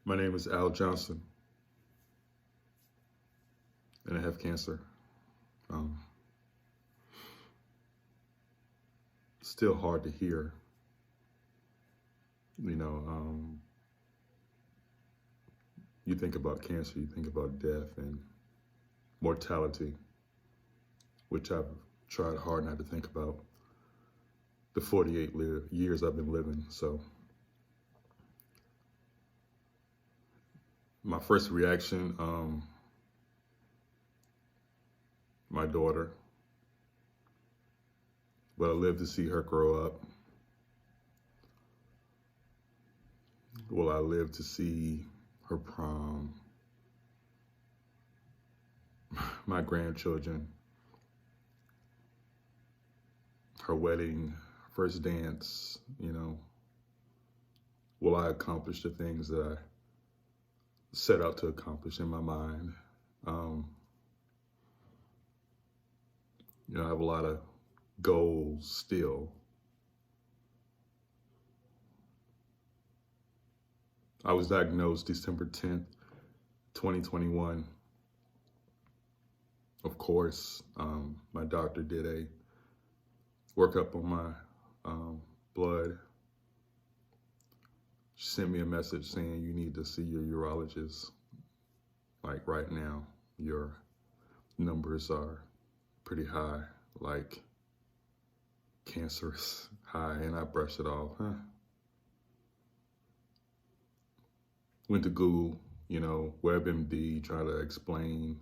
My name is Al Johnson, and I have cancer. Um, Still hard to hear. You know, you think about cancer, you think about death and mortality, which I've tried hard not to think about the 48 years I've been living. So my first reaction, my daughter, but I live to see her grow up. Will I live to see her prom, my grandchildren, her wedding, first dance, will I accomplish the things that I set out to accomplish in my mind? Um, I have a lot of goals still. I was diagnosed December 10th, 2021. Of course, my doctor did a workup on my blood. She sent me a message saying you need to see your urologist. Like right now, your numbers are pretty high, like cancerous high, and I brushed it off. Went to Google, WebMD, try to explain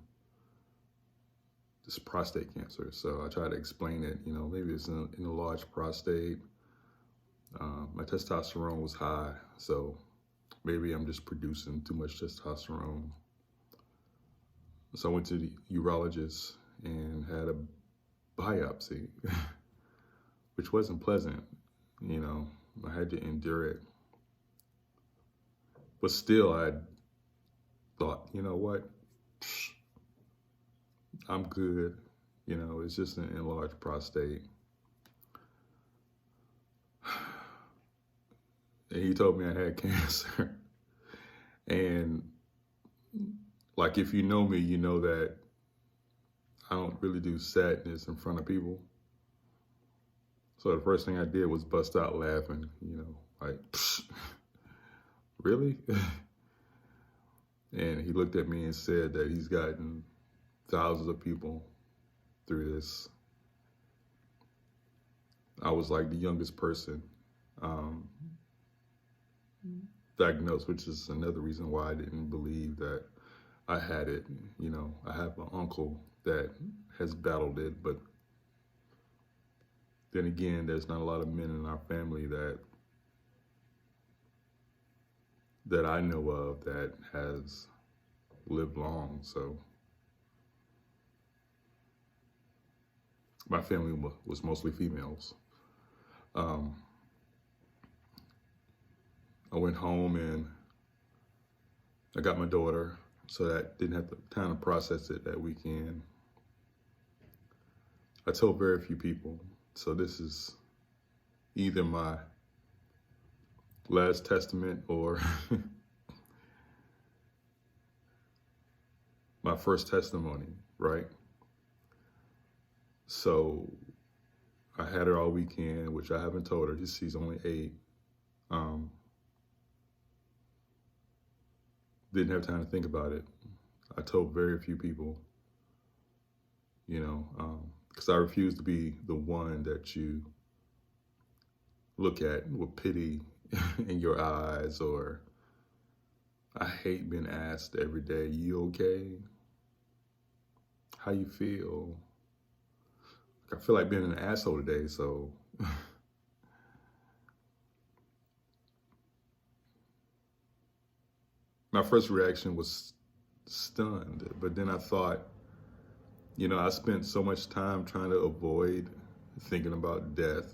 this prostate cancer. So I tried to explain it, maybe it's in a large prostate. My testosterone was high, so maybe I'm just producing too much testosterone. So I went to the urologist and had a biopsy, which wasn't pleasant. I had to endure it. But still, I thought, you know what? I'm good. It's just an enlarged prostate. And he told me I had cancer. And like, if you know me, you know that I don't really do sadness in front of people. So the first thing I did was bust out laughing, like, really? And he looked at me and said that he's gotten thousands of people through this. I was like the youngest person diagnosed, which is another reason why I didn't believe that I had it. I have an uncle that has battled it, but then again, there's not a lot of men in our family that I know of that has lived long. So my family was mostly females. I went home and I got my daughter, so that didn't have to kind of process it that weekend. I told very few people, so this is either my last testament or my first testimony, right? So I had her all weekend, which I haven't told her. She's only 8. Didn't have time to think about it. I told very few people, because I refuse to be the one that you look at with pity in your eyes, or I hate being asked every day, you okay? How you feel? I feel like being an asshole today, so. My first reaction was stunned, but then I thought, I spent so much time trying to avoid thinking about death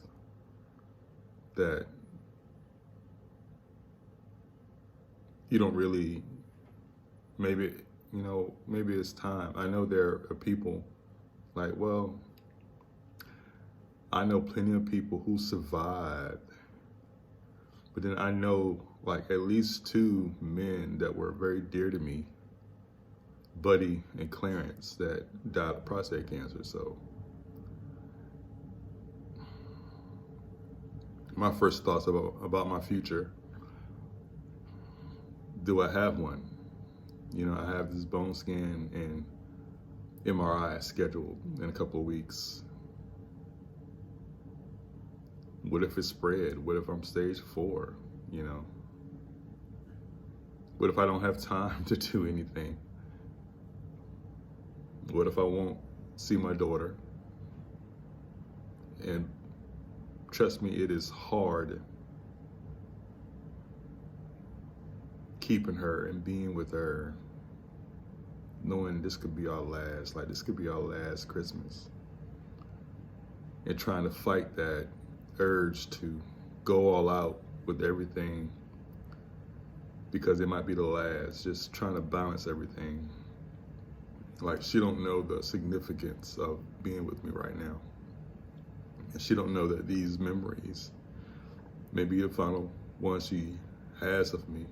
that you don't really, maybe it's time. I know there are people like, well, I know plenty of people who survived, But then I know like at least two men that were very dear to me, Buddy and Clarence, that died of prostate cancer. So my first thoughts about my future, do I have one? You know, I have this bone scan and MRI scheduled in a couple of weeks. What if it's spread? What if I'm stage 4? You know, what if I don't have time to do anything? What if I won't see my daughter? And trust me, it is hard keeping her and being with her, knowing this could be our last, like this could be our last Christmas. And trying to fight that urge to go all out with everything because it might be the last, just trying to balance everything. Like, she don't know the significance of being with me right now. And she don't know that these memories may be the final one she has of me.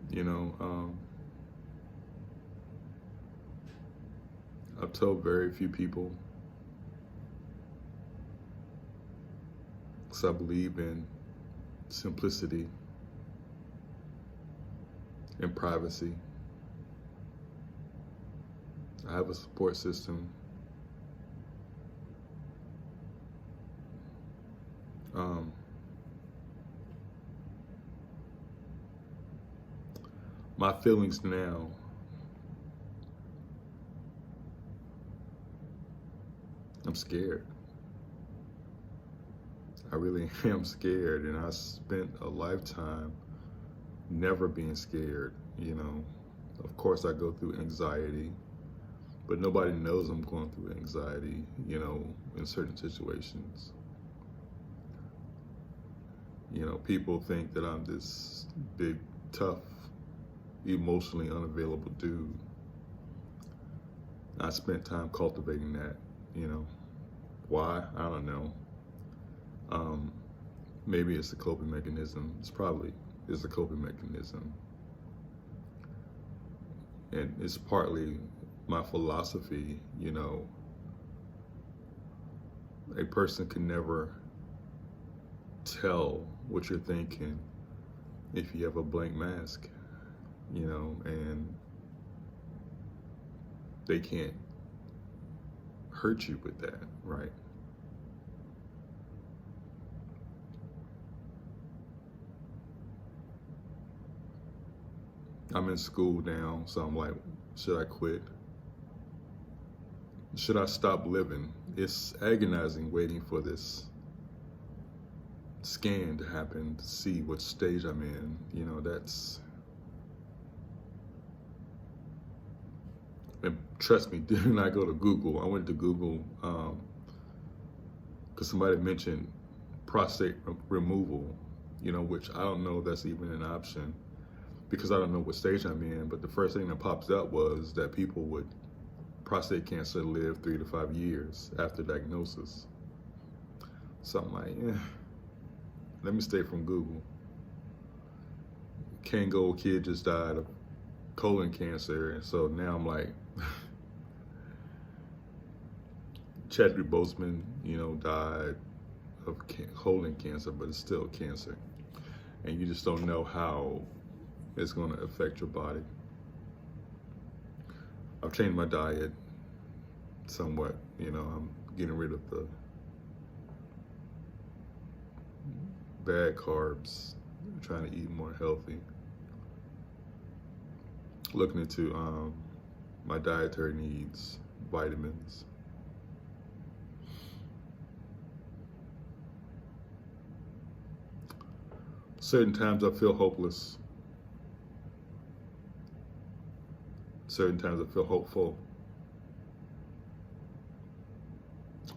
You know, I've told very few people, because I believe in simplicity and privacy. I have a support system. My feelings now, I'm scared. I really am scared, and I spent a lifetime never being scared, you know. Of course I go through anxiety, but nobody knows I'm going through anxiety, you know, in certain situations. You know, people think that I'm this big, tough, emotionally unavailable dude. I spent time cultivating that, you know. Why? I don't know. Maybe it's a coping mechanism. It's probably is a coping mechanism. And it's partly my philosophy, you know. A person can never tell what you're thinking if you have a blank mask, you know, and they can't hurt you with that, right? I'm in school now, so I'm like, should I quit? Should I stop living? It's agonizing waiting for this scan to happen to see what stage I'm in. You know, that's, and trust me, didn't I go to Google? I went to Google because somebody mentioned prostate removal, you know, which I don't know if that's even an option because I don't know what stage I'm in. But the first thing that pops up was that people with prostate cancer live 3 to 5 years after diagnosis. So I'm like, let me stay from Google. Kango kid just died of colon cancer, and so now I'm like, Chadwick Boseman, you know, died of colon cancer, but it's still cancer. And you just don't know how it's going to affect your body. I've changed my diet somewhat, you know, I'm getting rid of the bad carbs, trying to eat more healthy. Looking into my dietary needs, vitamins. Certain times I feel hopeless. Certain times I feel hopeful.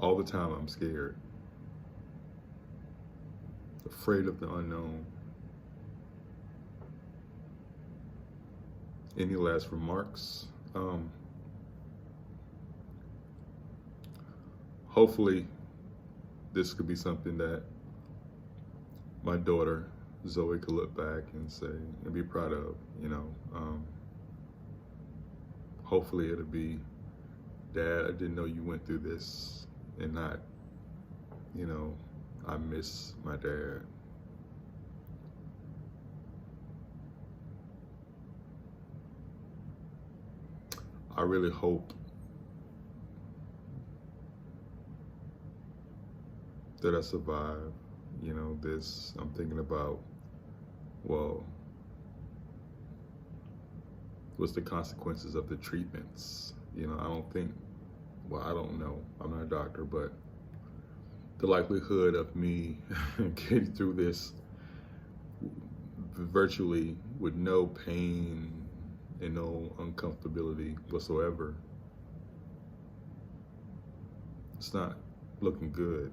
All the time I'm scared. Afraid of the unknown. Any last remarks? hopefully this could be something that my daughter Zoe could look back and say and be proud of. Hopefully it'll be, Dad, I didn't know you went through this, and not, I miss my dad. I really hope that I survive, this. I'm thinking about, well, what's the consequences of the treatments? I don't think, well, I don't know. I'm not a doctor, but the likelihood of me getting through this virtually with no pain and no uncomfortability whatsoever, it's not looking good,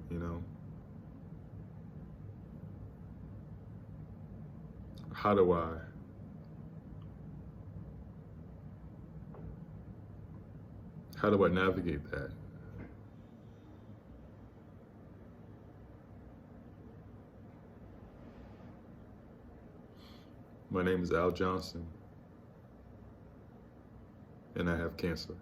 How do I navigate that? My name is Al Johnson, and I have cancer.